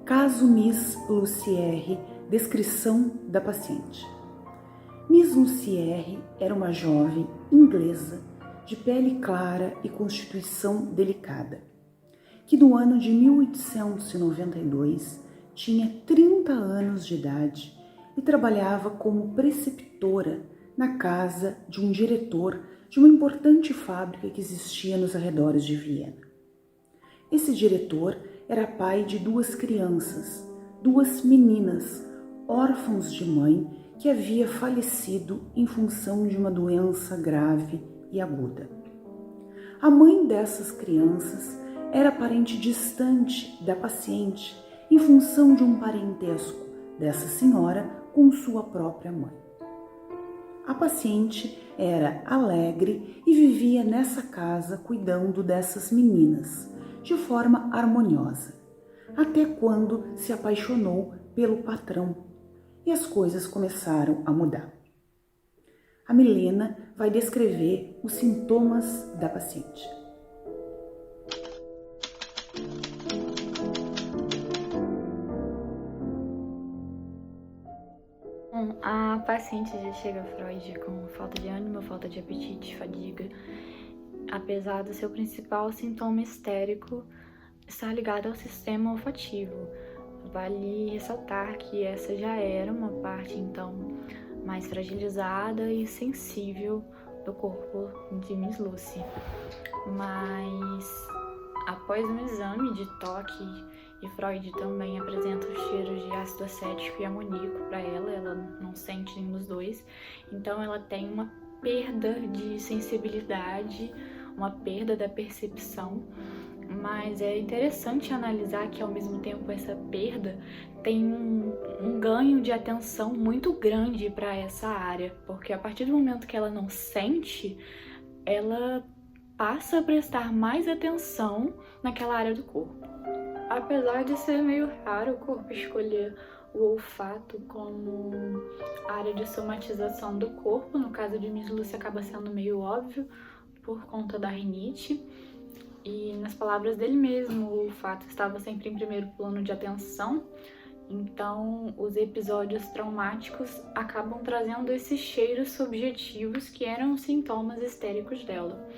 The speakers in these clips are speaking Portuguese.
Caso Miss Lucière, descrição da paciente. Miss Lucière era uma jovem inglesa de pele clara e constituição delicada, que no ano de 1892 tinha 30 anos de idade e trabalhava como preceptora na casa de um diretor de uma importante fábrica que existia nos arredores de Viena. Esse diretor era pai de 2 crianças, 2 meninas, órfãos de mãe que havia falecido em função de uma doença grave e aguda. A mãe dessas crianças era parente distante da paciente em função de um parentesco dessa senhora com sua própria mãe. A paciente era alegre e vivia nessa casa cuidando dessas meninas, de forma harmoniosa, até quando se apaixonou pelo patrão e as coisas começaram a mudar. A Milena vai descrever os sintomas da paciente. A paciente já chega a Freud com falta de ânimo, falta de apetite, fadiga. Apesar do seu principal sintoma histérico estar ligado ao sistema olfativo. Vale ressaltar que essa já era uma parte, então, mais fragilizada e sensível do corpo de Miss Lucy. Mas, após um exame de toque, e Freud também apresenta os cheiros de ácido acético e amoníaco para ela não sente nenhum dos dois, então ela tem uma perda de sensibilidade, uma perda da percepção, mas é interessante analisar que ao mesmo tempo essa perda tem um ganho de atenção muito grande para essa área, porque a partir do momento que ela não sente, ela passa a prestar mais atenção naquela área do corpo. Apesar de ser meio raro o corpo escolher o olfato como área de somatização do corpo, no caso de Miss Lucy acaba sendo meio óbvio por conta da rinite, e nas palavras dele mesmo, o olfato estava sempre em primeiro plano de atenção, então os episódios traumáticos acabam trazendo esses cheiros subjetivos que eram os sintomas histéricos dela.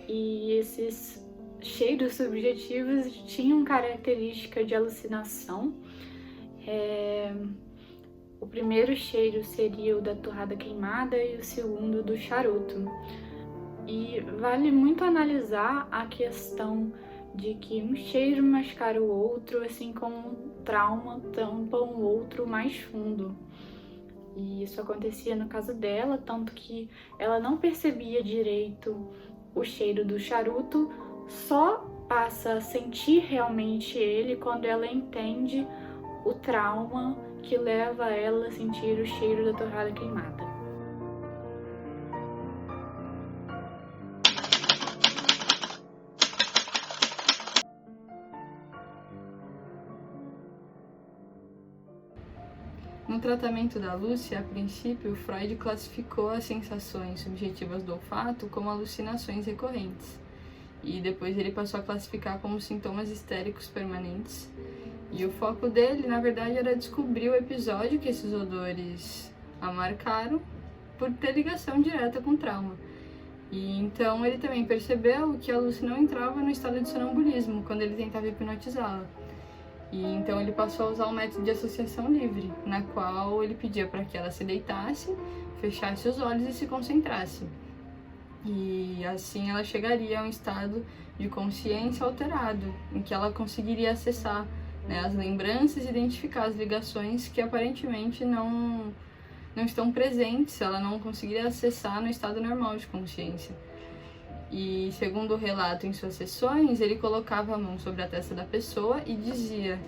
E esses cheiros subjetivos tinham característica de alucinação. O primeiro cheiro seria o da torrada queimada e o segundo do charuto. E vale muito analisar a questão de que um cheiro mascara o outro, assim como um trauma tampa um outro mais fundo. E isso acontecia no caso dela, tanto que ela não percebia direito o cheiro do charuto, só passa a sentir realmente ele quando ela entende o trauma que leva ela a sentir o cheiro da torrada queimada. No tratamento da Lucy, a princípio, Freud classificou as sensações subjetivas do olfato como alucinações recorrentes. E depois ele passou a classificar como sintomas histéricos permanentes. E o foco dele, na verdade, era descobrir o episódio que esses odores a marcaram por ter ligação direta com o trauma. E então ele também percebeu que a Lucy não entrava no estado de sonambulismo quando ele tentava hipnotizá-la. E então ele passou a usar um método de associação livre, na qual ele pedia para que ela se deitasse, fechasse os olhos e se concentrasse. E assim ela chegaria a um estado de consciência alterado, em que ela conseguiria acessar, né, as lembranças e identificar as ligações que aparentemente não estão presentes, ela não conseguiria acessar no estado normal de consciência. E, segundo o relato em suas sessões, ele colocava a mão sobre a testa da pessoa e dizia: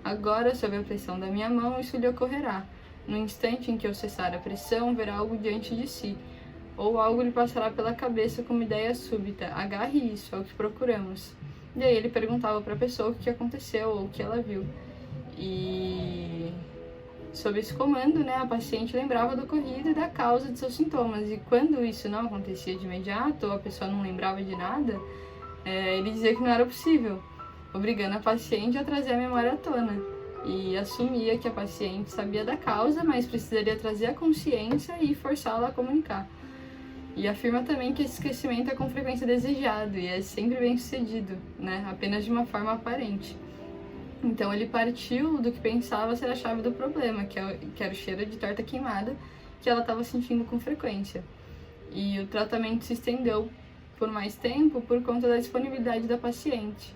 agora, sob a pressão da minha mão, isso lhe ocorrerá. No instante em que eu cessar a pressão, verá algo diante de si, ou algo lhe passará pela cabeça como ideia súbita. Agarre isso, é o que procuramos. E aí ele perguntava para a pessoa o que aconteceu ou o que ela viu. E sob esse comando, né, a paciente lembrava do ocorrido e da causa de seus sintomas. E quando isso não acontecia de imediato, ou a pessoa não lembrava de nada, ele dizia que não era possível, obrigando a paciente a trazer a memória à tona. E assumia que a paciente sabia da causa, mas precisaria trazer a consciência e forçá-la a comunicar. E afirma também que esse esquecimento é com frequência desejado e é sempre bem sucedido, né, apenas de uma forma aparente. Então ele partiu do que pensava ser a chave do problema, que era o cheiro de torta queimada que ela estava sentindo com frequência. E o tratamento se estendeu por mais tempo por conta da disponibilidade da paciente.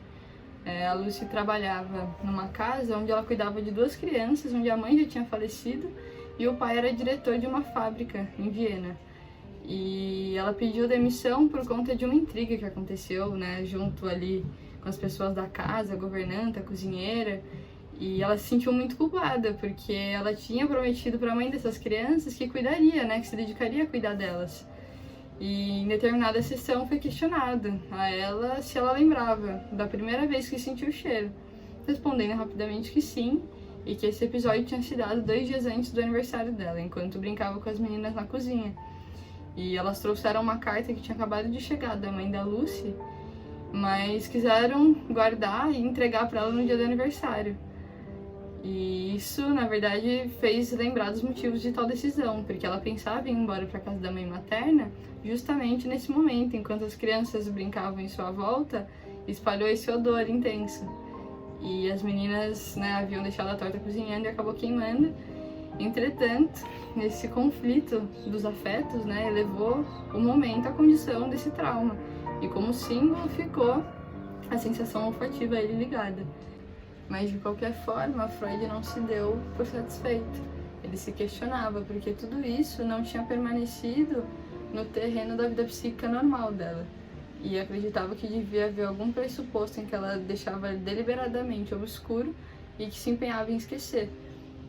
A Lucy trabalhava numa casa onde ela cuidava de 2 crianças, onde a mãe já tinha falecido e o pai era diretor de uma fábrica em Viena. E ela pediu demissão por conta de uma intriga que aconteceu, né, junto ali com as pessoas da casa, a governanta, a cozinheira, e ela se sentiu muito culpada, porque ela tinha prometido para a mãe dessas crianças que cuidaria, né, que se dedicaria a cuidar delas. E em determinada sessão foi questionada a ela se ela lembrava da primeira vez que sentiu o cheiro, respondendo rapidamente que sim, e que esse episódio tinha se dado 2 dias antes do aniversário dela, enquanto brincava com as meninas na cozinha. E elas trouxeram uma carta que tinha acabado de chegar da mãe da Lucy, mas quiseram guardar e entregar para ela no dia do aniversário. E isso, na verdade, fez lembrar dos motivos de tal decisão, porque ela pensava em ir embora para casa da mãe materna justamente nesse momento, enquanto as crianças brincavam em sua volta, espalhou esse odor intenso. E as meninas, né, haviam deixado a torta cozinhando e acabou queimando. Entretanto, nesse conflito dos afetos, né, elevou o momento à condição desse trauma. E como símbolo ficou a sensação olfativa a ele ligada. Mas de qualquer forma, Freud não se deu por satisfeito. Ele se questionava porque tudo isso não tinha permanecido no terreno da vida psíquica normal dela. E acreditava que devia haver algum pressuposto em que ela deixava deliberadamente obscuro e que se empenhava em esquecer.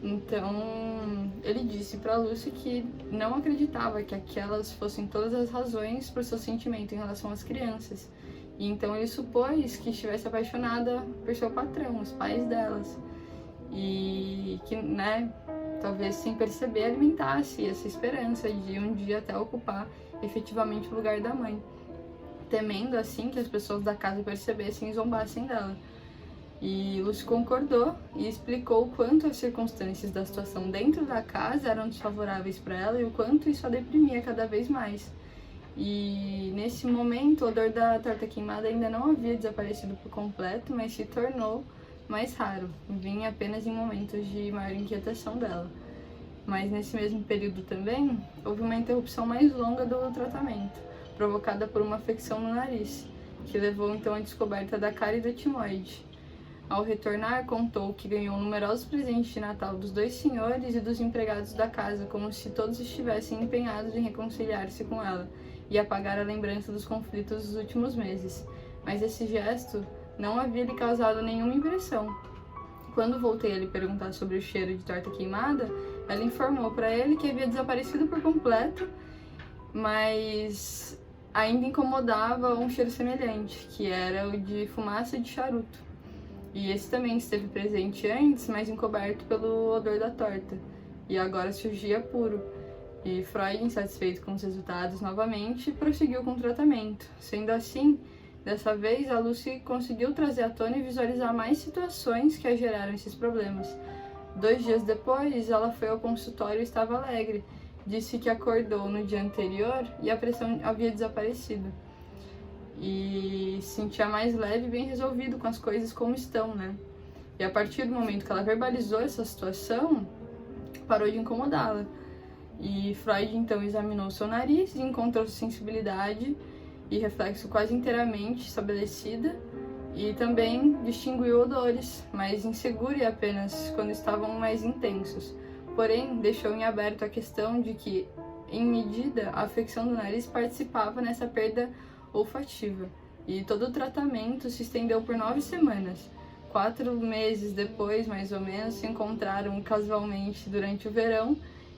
Então, ele disse para Lucy que não acreditava que aquelas fossem todas as razões por seu sentimento em relação às crianças. E então ele supôs que estivesse apaixonada por seu patrão, os pais delas. E que, né, talvez sem perceber alimentasse essa esperança de um dia até ocupar efetivamente o lugar da mãe, temendo assim que as pessoas da casa percebessem e zombassem dela. E Lucy concordou e explicou o quanto as circunstâncias da situação dentro da casa eram desfavoráveis para ela e o quanto isso a deprimia cada vez mais. E nesse momento o odor da torta queimada ainda não havia desaparecido por completo, mas se tornou mais raro, vinha apenas em momentos de maior inquietação dela. Mas nesse mesmo período também houve uma interrupção mais longa do tratamento, provocada por uma afecção no nariz, que levou então à descoberta da cárie etimoide. Ao retornar, contou que ganhou numerosos presentes de Natal dos 2 senhores e dos empregados da casa, como se todos estivessem empenhados em reconciliar-se com ela e apagar a lembrança dos conflitos dos últimos meses. Mas esse gesto não havia lhe causado nenhuma impressão. Quando voltei a lhe perguntar sobre o cheiro de torta queimada, ela informou para ele que havia desaparecido por completo, mas ainda incomodava um cheiro semelhante, que era o de fumaça de charuto. E esse também esteve presente antes, mas encoberto pelo odor da torta, e agora surgia puro. E Freud, insatisfeito com os resultados novamente, prosseguiu com o tratamento. Sendo assim, dessa vez a Lucy conseguiu trazer à tona e visualizar mais situações que a geraram esses problemas. 2 dias depois, ela foi ao consultório e estava alegre. Disse que acordou no dia anterior e a pressão havia desaparecido. E se sentia mais leve e bem resolvido com as coisas como estão, né? E a partir do momento que ela verbalizou essa situação, parou de incomodá-la. E Freud então examinou seu nariz e encontrou sensibilidade e reflexo quase inteiramente estabelecida, e também distinguiu odores, mas inseguro e apenas quando estavam mais intensos. Porém, deixou em aberto a questão de que, em medida, a afecção do nariz participava nessa perda olfativa. E todo o tratamento se estendeu por 9 semanas. 4 meses depois, mais ou menos, se encontraram casualmente durante o verão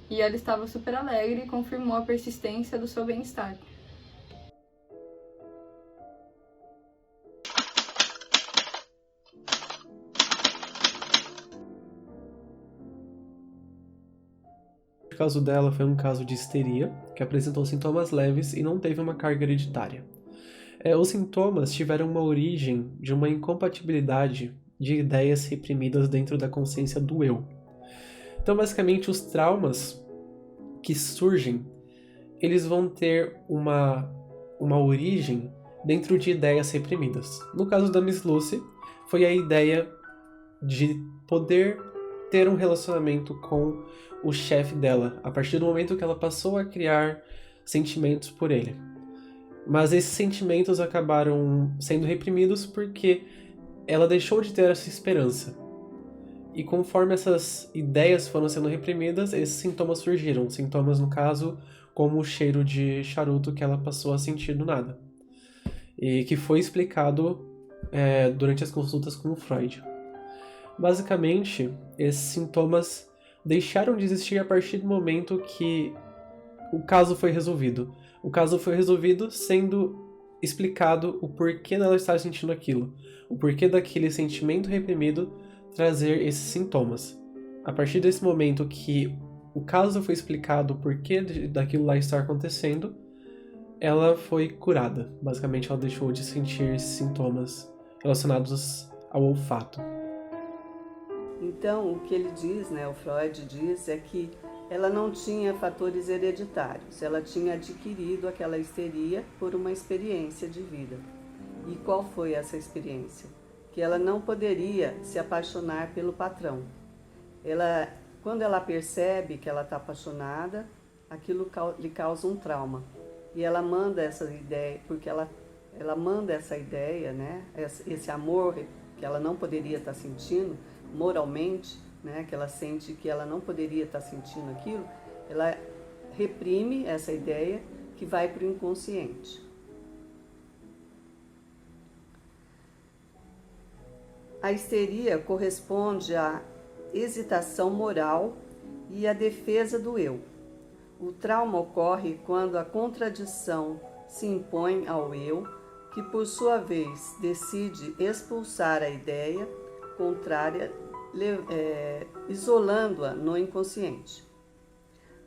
e ela estava super alegre e confirmou a persistência do seu bem-estar. O caso dela foi um caso de histeria, que apresentou sintomas leves e não teve uma carga hereditária. Os sintomas tiveram uma origem de uma incompatibilidade de ideias reprimidas dentro da consciência do eu. Então, basicamente, os traumas que surgem, eles vão ter uma origem dentro de ideias reprimidas. No caso da Miss Lucy, foi a ideia de poder ter um relacionamento com o chefe dela, a partir do momento que ela passou a criar sentimentos por ele. Mas esses sentimentos acabaram sendo reprimidos porque ela deixou de ter essa esperança. E conforme essas ideias foram sendo reprimidas, esses sintomas surgiram. Sintomas, no caso, como o cheiro de charuto que ela passou a sentir do nada. E que foi explicado durante as consultas com o Freud. Basicamente, esses sintomas deixaram de existir a partir do momento que o caso foi resolvido. O caso foi resolvido sendo explicado o porquê dela estar sentindo aquilo, o porquê daquele sentimento reprimido trazer esses sintomas. A partir desse momento que o caso foi explicado, o porquê daquilo lá estar acontecendo, ela foi curada. Basicamente, ela deixou de sentir esses sintomas relacionados ao olfato. Então, o que ele diz, o Freud diz, é que ela não tinha fatores hereditários, ela tinha adquirido aquela histeria por uma experiência de vida. E qual foi essa experiência? Que ela não poderia se apaixonar pelo patrão. Quando ela percebe que ela está apaixonada, aquilo lhe causa um trauma. E ela manda essa ideia, porque ela manda essa ideia, esse amor que ela não poderia estar sentindo, moralmente, que ela sente que ela não poderia estar sentindo aquilo, ela reprime essa ideia que vai para o inconsciente. A histeria corresponde à hesitação moral e à defesa do eu. O trauma ocorre quando a contradição se impõe ao eu, que por sua vez decide expulsar a ideia contrária, isolando-a no inconsciente.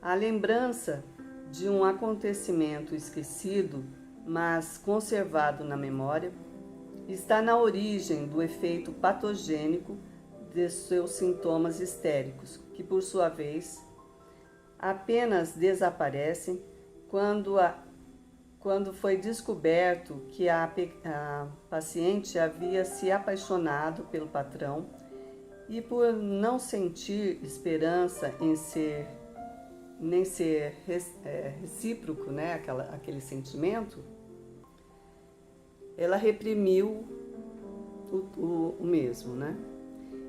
A lembrança de um acontecimento esquecido, mas conservado na memória, está na origem do efeito patogênico de seus sintomas histéricos, que por sua vez apenas desaparecem quando foi descoberto que a paciente havia se apaixonado pelo patrão e por não sentir esperança em nem ser recíproco, aquele sentimento, ela reprimiu o mesmo,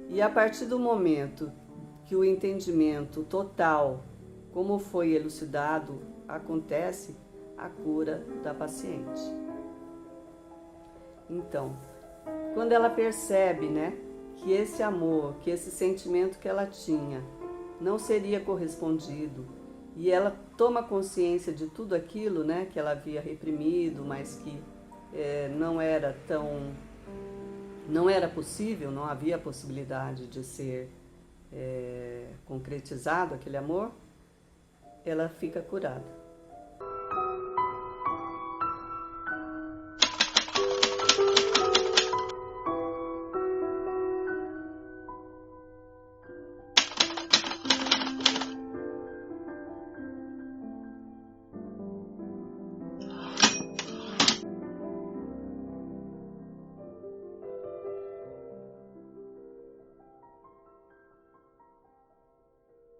E a partir do momento que o entendimento total, como foi elucidado, acontece, a cura da paciente. Então, quando ela percebe, que esse amor, que esse sentimento que ela tinha não seria correspondido, e ela toma consciência de tudo aquilo, que ela havia reprimido, mas que não era possível, não havia possibilidade de ser concretizado aquele amor, ela fica curada.